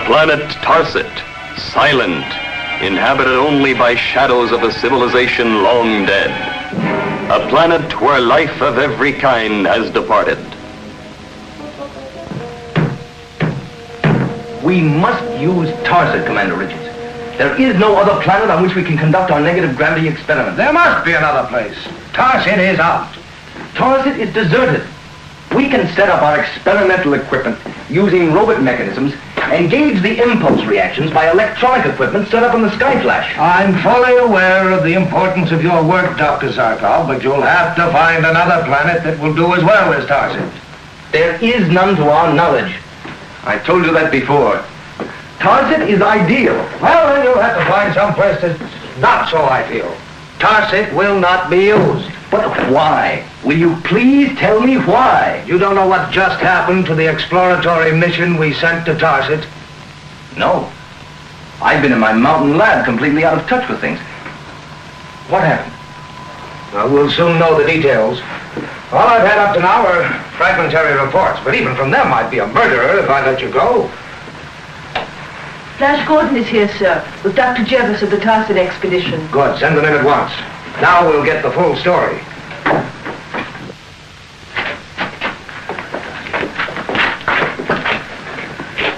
planet Tarset, silent, inhabited only by shadows of a civilization long dead. A planet where life of every kind has departed. We must use Tarset, Commander Richards. There is no other planet on which we can conduct our negative gravity experiment. There must be another place. Tarset is out. Tarset is deserted. We can set up our experimental equipment using robot mechanisms and gauge the impulse reactions by electronic equipment set up on the Skyflash. I'm fully aware of the importance of your work, Dr. Zarkov, but you'll have to find another planet that will do as well as Tarset. There is none to our knowledge. I told you that before. Tarset is ideal. Well, then you'll have to find some place that's not so ideal. Tarset will not be used. But why? Will you please tell me why? You don't know what just happened to the exploratory mission we sent to Tarset? No. I've been in my mountain lab completely out of touch with things. What happened? Well, we'll soon know the details. All I've had up to now are fragmentary reports, but even from them I'd be a murderer if I let you go. Flash Gordon is here, sir, with Dr. Jervis of the Tarset expedition. Good. Send them in at once. Now we'll get the full story.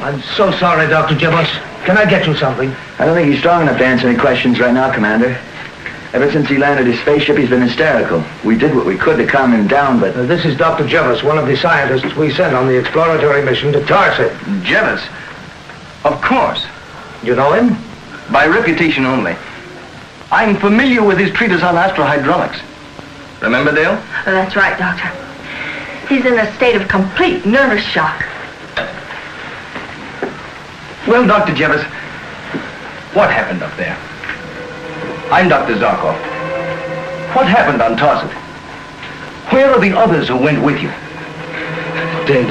I'm so sorry, Dr. Jervis. Can I get you something? I don't think he's strong enough to answer any questions right now, Commander. Ever since he landed his spaceship, he's been hysterical. We did what we could to calm him down, but... This is Dr. Jervis, one of the scientists we sent on the exploratory mission to Tarset. Jervis? Of course. You know him? By reputation only. I'm familiar with his treatise on astrohydraulics. Remember, Dale? Oh, that's right, Doctor. He's in a state of complete nervous shock. Well, Dr. Jervis, what happened up there? I'm Dr. Zarkov. What happened on Tarset? Where are the others who went with you? Dead.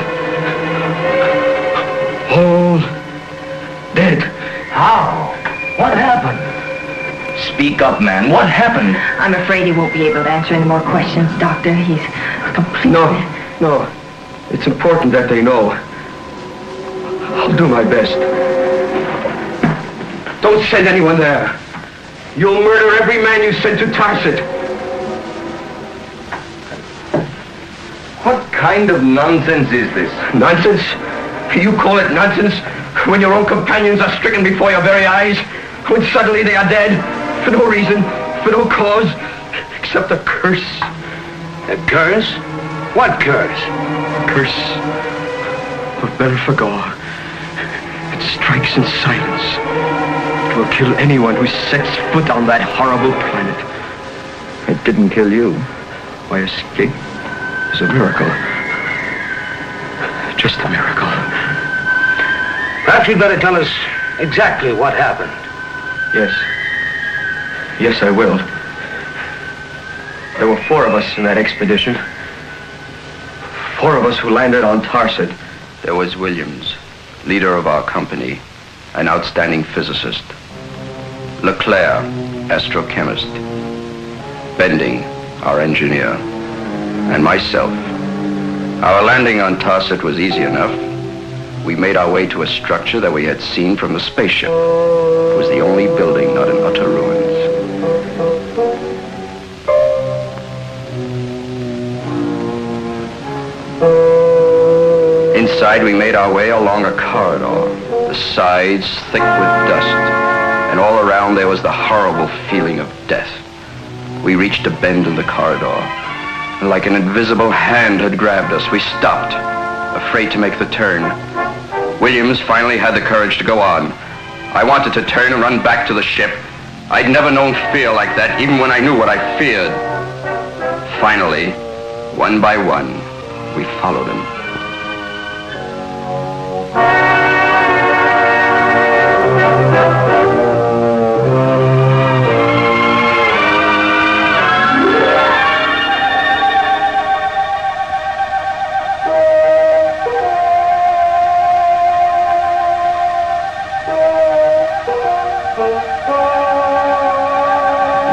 All dead. How? What happened? Speak up, man. What happened? I'm afraid he won't be able to answer any more questions, Doctor. He's completely... No. It's important that they know. I'll do my best. Don't send anyone there. You'll murder every man you send to Tarset. What kind of nonsense is this? Nonsense? You call it nonsense when your own companions are stricken before your very eyes? When suddenly they are dead? For no reason, for no cause, except a curse. A curse? What curse? Curse of Belphegor. It strikes in silence. It will kill anyone who sets foot on that horrible planet. It didn't kill you. My escape is a miracle. Just a miracle. Perhaps you'd better tell us exactly what happened. Yes, I will. There were 4 of us in that expedition. 4 of us who landed on Tarset. There was Williams, leader of our company, an outstanding physicist. Leclerc, astrochemist. Bending, our engineer. And myself. Our landing on Tarset was easy enough. We made our way to a structure that we had seen from the spaceship. It was the only building not in utter ruins. Inside, we made our way along a corridor, the sides thick with dust, and all around there was the horrible feeling of death. We reached a bend in the corridor, and like an invisible hand had grabbed us, we stopped, afraid to make the turn. Williams finally had the courage to go on. I wanted to turn and run back to the ship. I'd never known fear like that, even when I knew what I feared. Finally, one by one, we followed him.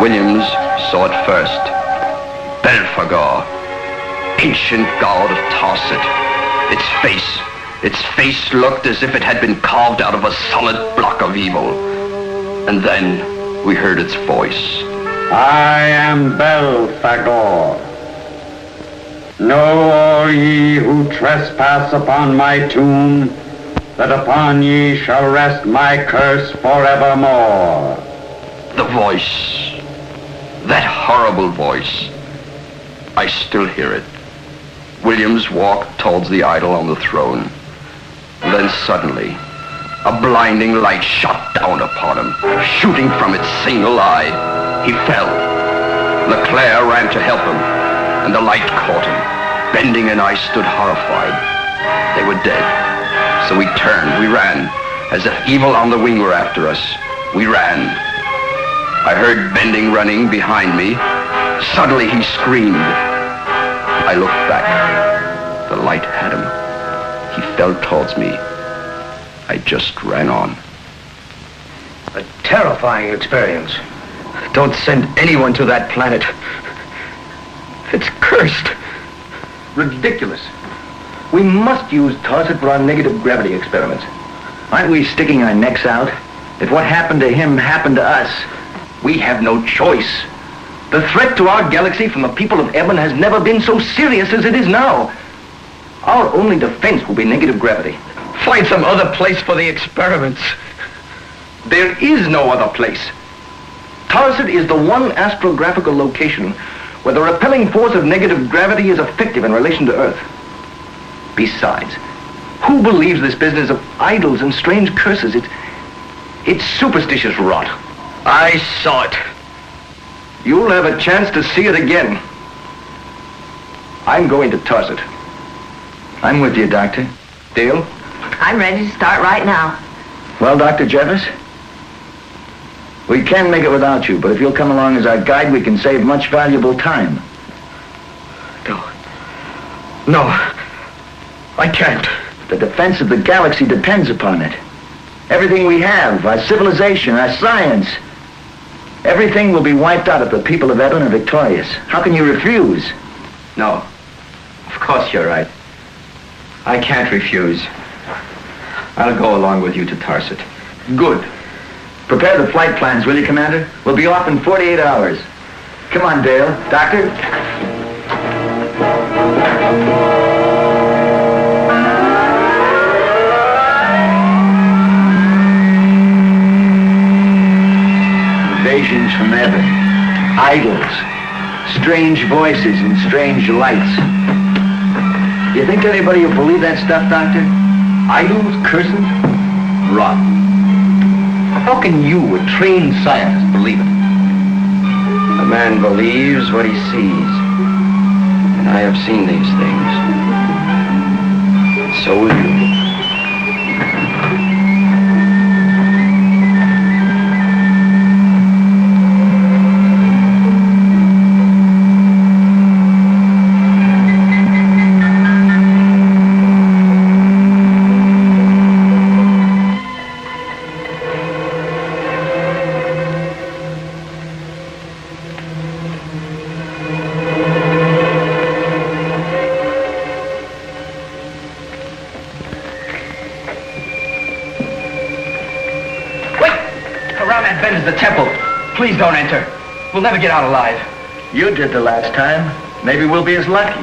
Williams saw it first. Belphegor, ancient god of Tarset. Its face, Its face looked as if it had been carved out of a solid block of evil. And then we heard its voice. I am Belphegor. Know all ye who trespass upon my tomb, that upon ye shall rest my curse forevermore. The voice, that horrible voice, I still hear it. Williams walked towards the idol on the throne. Then suddenly, a blinding light shot down upon him, shooting from its single eye. He fell. Leclerc ran to help him, and the light caught him. Bending and I stood horrified. They were dead. So we turned, we ran, as if evil on the wing were after us. We ran. I heard Bending running behind me. Suddenly he screamed. I looked back. The light had him. He fell towards me. I just ran on. A terrifying experience. Don't send anyone to that planet. It's cursed. Ridiculous. We must use Tarset for our negative gravity experiments. Aren't we sticking our necks out? If what happened to him happened to us, we have no choice. The threat to our galaxy from the people of Eben has never been so serious as it is now. Our only defense will be negative gravity. Find some other place for the experiments. There is no other place. Tarset is the one astrographical location where the repelling force of negative gravity is effective in relation to Earth. Besides, who believes this business of idols and strange curses? It's superstitious rot. I saw it. You'll have a chance to see it again. I'm going to Tarset. I'm with you, Doctor. Dale? I'm ready to start right now. Well, Dr. Jevis, we can make it without you, but if you'll come along as our guide, we can save much valuable time. No, I can't. The defense of the galaxy depends upon it. Everything we have, our civilization, our science, everything will be wiped out if the people of Eben are victorious. How can you refuse? No, of course you're right. I can't refuse. I'll go along with you to Tarset. Good. Prepare the flight plans, will you, Commander? We'll be off in 48 hours. Come on, Dale. Doctor? Invasions from Eben. Idols. Strange voices and strange lights. You think anybody will believe that stuff, Doctor? Idols, curses, rot. How can you, a trained scientist, believe it? A man believes what he sees. And I have seen these things. So will you. Please don't enter. We'll never get out alive. You did the last time. Maybe we'll be as lucky.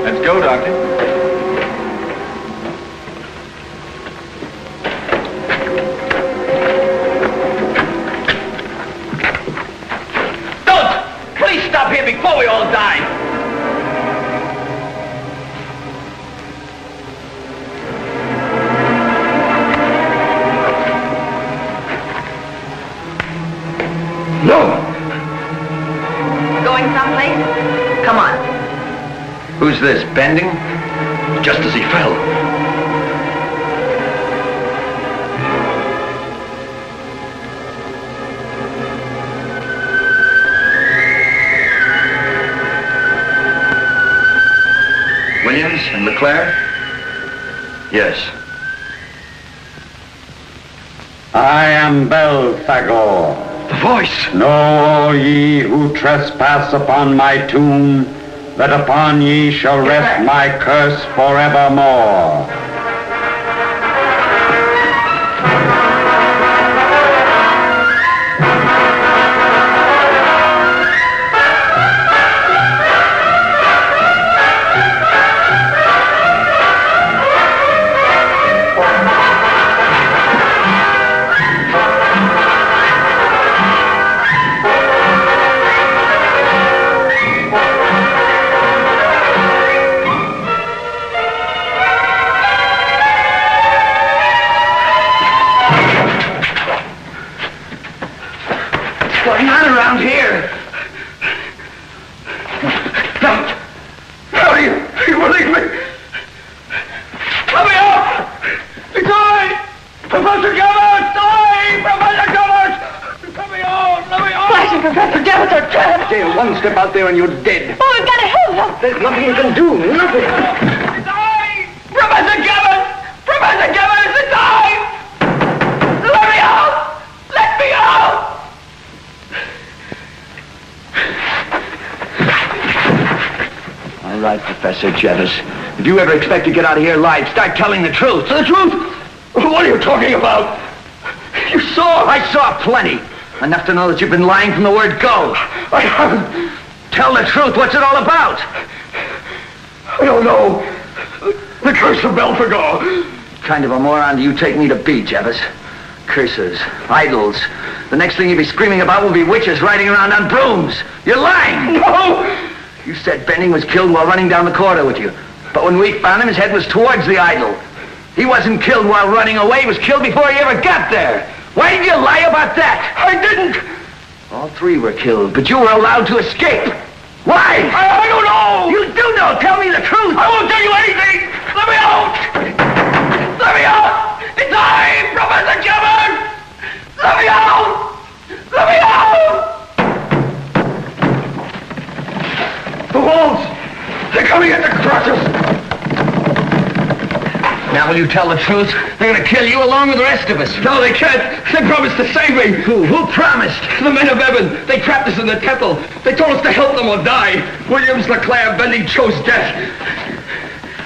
Let's go, Doctor. Don't! Please stop here before we all die. No! Going someplace? Come on. Who's this, Bending? Just as he fell. Williams and Leclerc? Yes. I am Belphegor. The voice! Know all ye who trespass upon my tomb, that upon ye shall rest my curse forevermore. One step out there and you're dead. Oh, we've got to help him. There's nothing you can do. Nothing. Die! Professor Gabbard! Professor Gabbard, it's a die! Let me out! Let me out! All right, Professor Jevis. If you ever expect to get out of here alive, start telling the truth. The truth? What are you talking about? You saw. I saw plenty. Enough to know that you've been lying from the word go. I haven't. Tell the truth. What's it all about? I don't know. The curse of Belphegor. What kind of a moron do you take me to be, Jevis? Curses, idols. The next thing you'll be screaming about will be witches riding around on brooms. You're lying. No! You said Benning was killed while running down the corridor with you. But when we found him, his head was towards the idol. He wasn't killed while running away. He was killed before he ever got there. Why did you lie about that? I didn't. All three were killed, but you were allowed to escape. Why? I don't know. You do know. Tell me the truth. I won't tell you anything. Let me out. Let me out. It's I, Professor Gabbard. Let me out. Let me out. The walls. They're coming in to crush us. Now, will you tell the truth? They're going to kill you along with the rest of us. No, they can't. They promised to save me. Who promised? The men of Eben. They trapped us in the temple. They told us to help them or die. Williams, LeClaire, Benning chose death.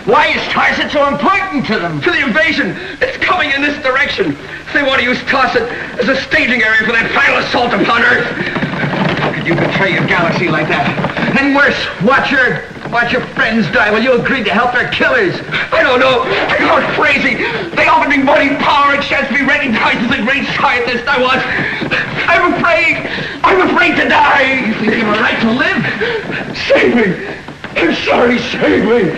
Why is Tarset so important to them? For the invasion. It's coming in this direction. They want to use Tarset as a staging area for their final assault upon Earth. How could you betray your galaxy like that? And worse, watch your friends die while you agreed to help their killers. I don't know. I got crazy. They offered me money, power, and chance to be recognized as a great scientist. I was. I'm afraid. I'm afraid to die. You think you have a right to live? Save me. I'm sorry, save me.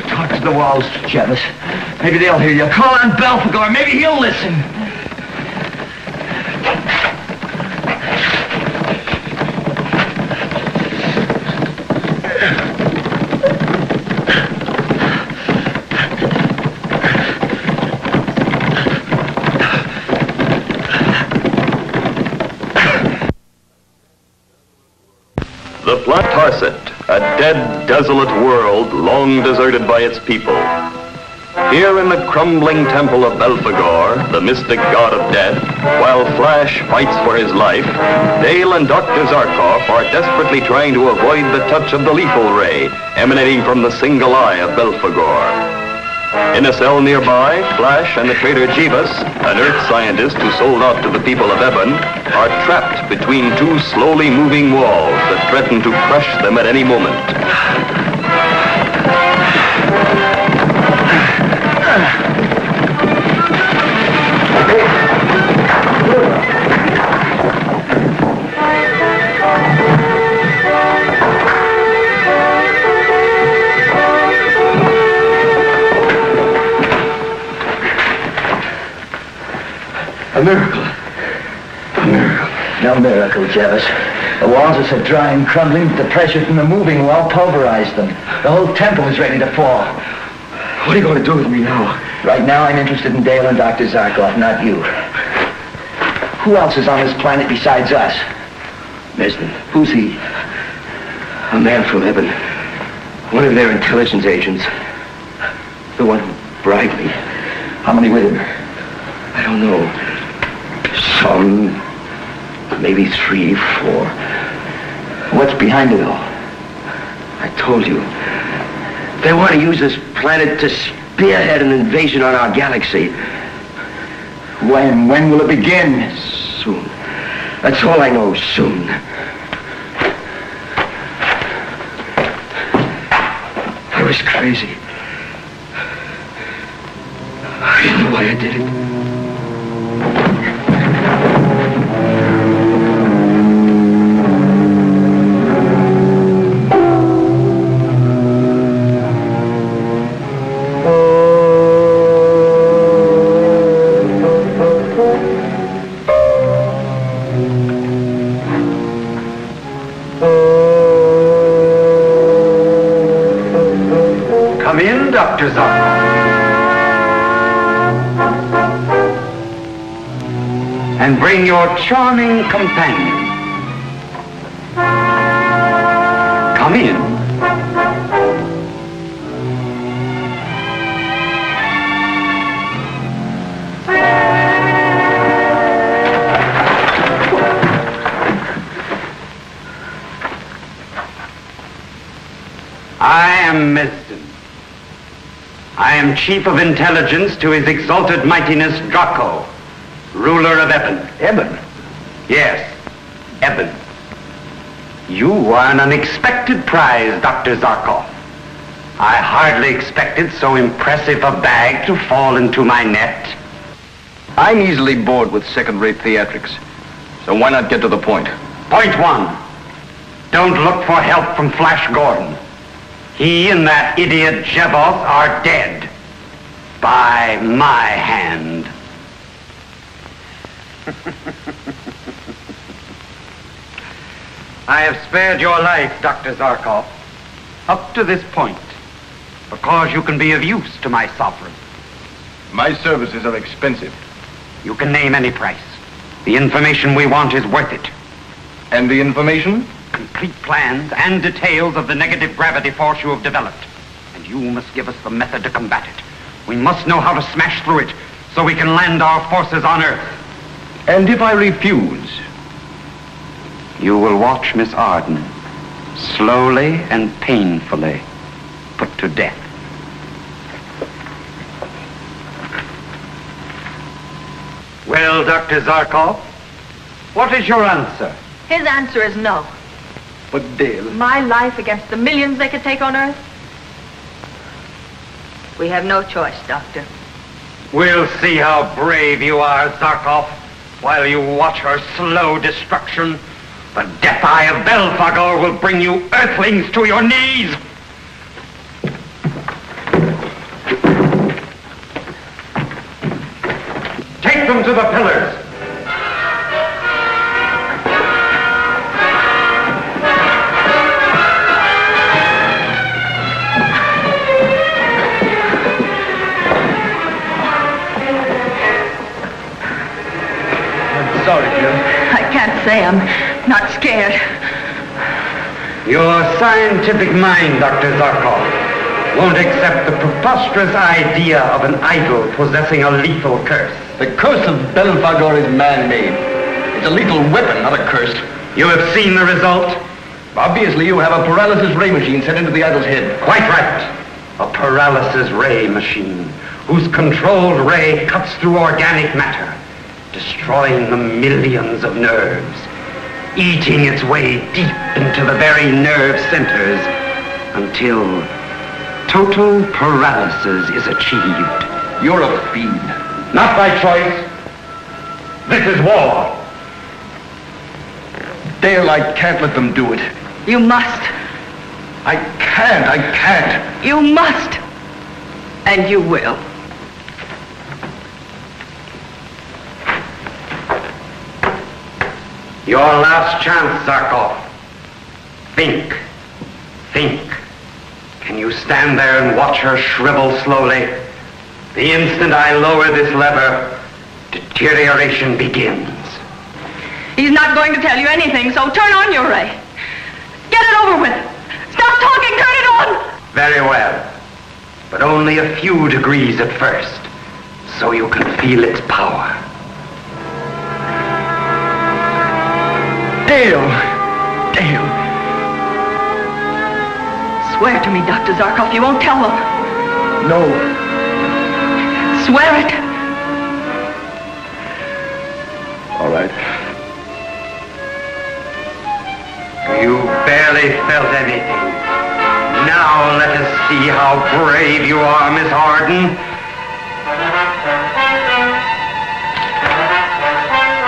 Talk to the walls, Jevis. Maybe they'll hear you. Call on Belphegor. Maybe he'll listen. The planet Tarset, a dead, desolate world long deserted by its people. Here in the crumbling temple of Belphegor, the mystic god of death, while Flash fights for his life, Dale and Dr. Zarkov are desperately trying to avoid the touch of the lethal ray emanating from the single eye of Belphegor. In a cell nearby, Flash and the traitor Jeeves, an Earth scientist who sold out to the people of Eben, are trapped between two slowly moving walls that threaten to crush them at any moment. A miracle. A miracle. No miracle, Jevis. The walls are so dry and crumbling that the pressure from the moving wall pulverized them. The whole temple is ready to fall. What are you going to do with me now? Right now, I'm interested in Dale and Dr. Zarkov, not you. Who else is on this planet besides us? Mesden. Who's he? A man from Eben. One of their intelligence agents. The one who bribed me. How many with him? I don't know. Some, maybe 3, 4. What's behind it all? I told you. They want to use this planet to spearhead an invasion on our galaxy. When? When will it begin? Soon. That's all I know, soon. I was crazy. I don't know why I did it. Come in, Dr. Zarkov. And bring your charming companion. Come in. I am Mesden. I am Chief of Intelligence to His Exalted Mightiness Draco, ruler of Eben. Eben? Yes, Eben. You are an unexpected prize, Dr. Zarkov. I hardly expected so impressive a bag to fall into my net. I'm easily bored with second-rate theatrics. So why not get to the point? Point one. Don't look for help from Flash Gordon. He and that idiot Jeboth are dead. By my hand. I have spared your life, Dr. Zarkov, up to this point, because you can be of use to my sovereign. My services are expensive. You can name any price. The information we want is worth it. And the information? Complete plans and details of the negative gravity force you have developed. And you must give us the method to combat it. We must know how to smash through it so we can land our forces on Earth. And if I refuse? You will watch Miss Arden slowly and painfully put to death. Well, Dr. Zarkov, what is your answer? His answer is no. But Dale... My life against the millions they could take on Earth? We have no choice, Doctor. We'll see how brave you are, Zarkov, while you watch her slow destruction. The death eye of Belphegor will bring you Earthlings to your knees. Take them to the pillars. Sorry, Jill. I can't say I'm not scared. Your scientific mind, Dr. Zarkov, won't accept the preposterous idea of an idol possessing a lethal curse. The curse of Belphegor is man-made. It's a lethal weapon, not a curse. You have seen the result? Obviously, you have a paralysis ray machine set into the idol's head. Quite right. A paralysis ray machine, whose controlled ray cuts through organic matter, destroying the millions of nerves, eating its way deep into the very nerve centers until total paralysis is achieved. You're a fiend. Not by choice. This is war. Dale, I can't let them do it. You must. I can't. You must. And you will. Your last chance, Zarkov. Think. Can you stand there and watch her shrivel slowly? The instant I lower this lever, deterioration begins. He's not going to tell you anything, so turn on your ray. Get it over with. Stop talking, turn it on! Very well. But only a few degrees at first, so you can feel its power. Dale. Swear to me, Dr. Zarkov, you won't tell them. No. Swear it. All right. You barely felt anything. Now let us see how brave you are, Miss Arden.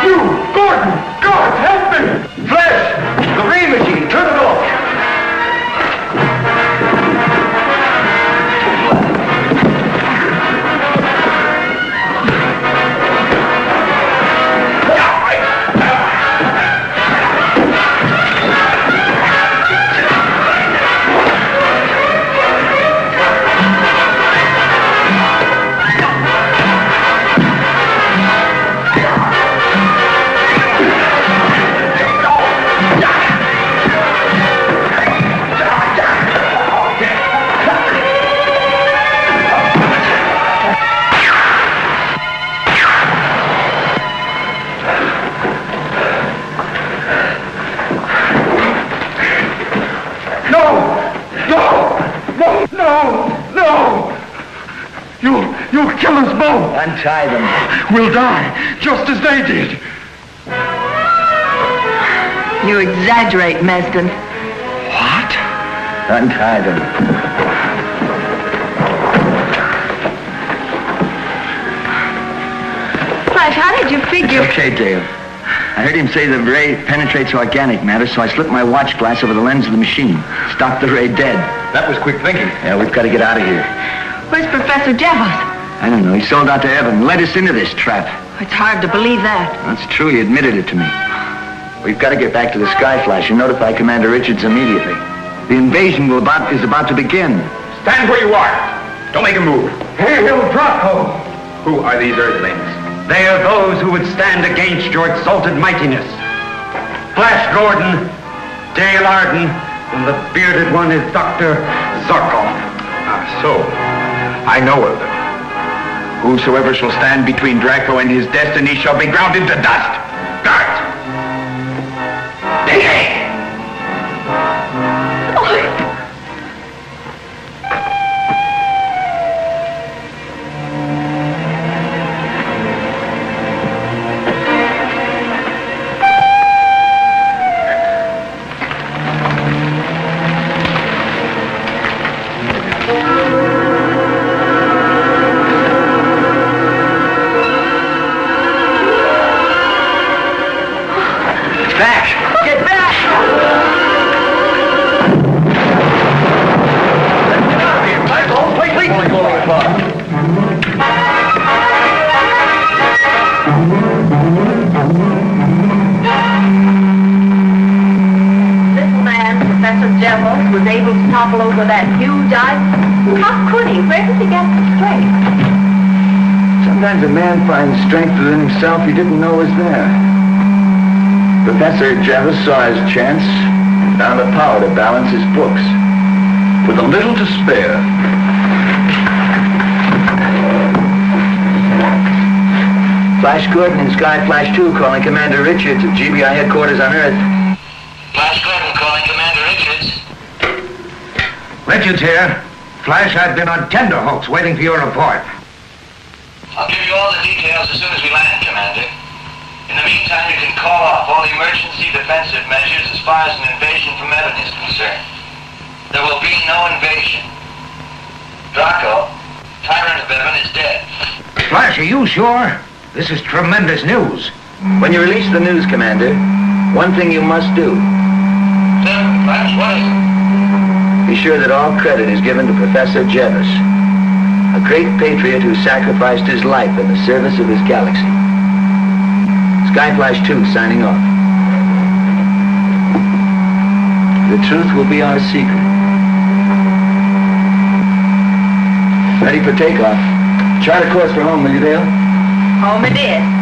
You, Gordon! God, help me! Flash! The ray machine! Turn it off! You'll kill us both. Untie them. We'll die, just as they did. You exaggerate, Mesden. What? Untie them. Flash, how did you figure... It's okay, Dale. I heard him say the ray penetrates organic matter, so I slipped my watch glass over the lens of the machine. Stopped the ray dead. That was quick thinking. Yeah, we've got to get out of here. Where's Professor Jevons? I don't know. He sold out to Evan, led us into this trap. It's hard to believe that. That's true. He admitted it to me. We've got to get back to the Sky Flash and notify Commander Richards immediately. The invasion is about to begin. Stand where you are. Don't make a move. Hail Draco! Who are these Earthlings? They are those who would stand against your exalted mightiness. Flash Gordon, Dale Arden, and the bearded one is Dr. Zarkov. Ah, so. I know of them. Whosoever shall stand between Draco and his destiny shall be ground into dust. Guards! Was able to topple over that huge ice. How could he? Where did he get the strength? Sometimes a man finds strength within himself he didn't know was there. Professor Jevons saw his chance and found the power to balance his books. With a little to spare. Flash Gordon and Sky Flash 2 calling Commander Richards of GBI headquarters on Earth. Flash Gordon calling Commander Richards. Richards here. Flash, I've been on tenterhooks waiting for your report. I'll give you all the details as soon as we land, Commander. In the meantime, you can call off all emergency defensive measures as far as an invasion from Evan is concerned. There will be no invasion. Draco, tyrant of Evan, is dead. Flash, are you sure? This is tremendous news. When you release the news, Commander, one thing you must do. Flash, what is it? Be sure that all credit is given to Professor Jevons, a great patriot who sacrificed his life in the service of his galaxy. Sky Flash 2 signing off. The truth will be our secret. Ready for takeoff. Chart a course for home, will you, Dale? Home it is.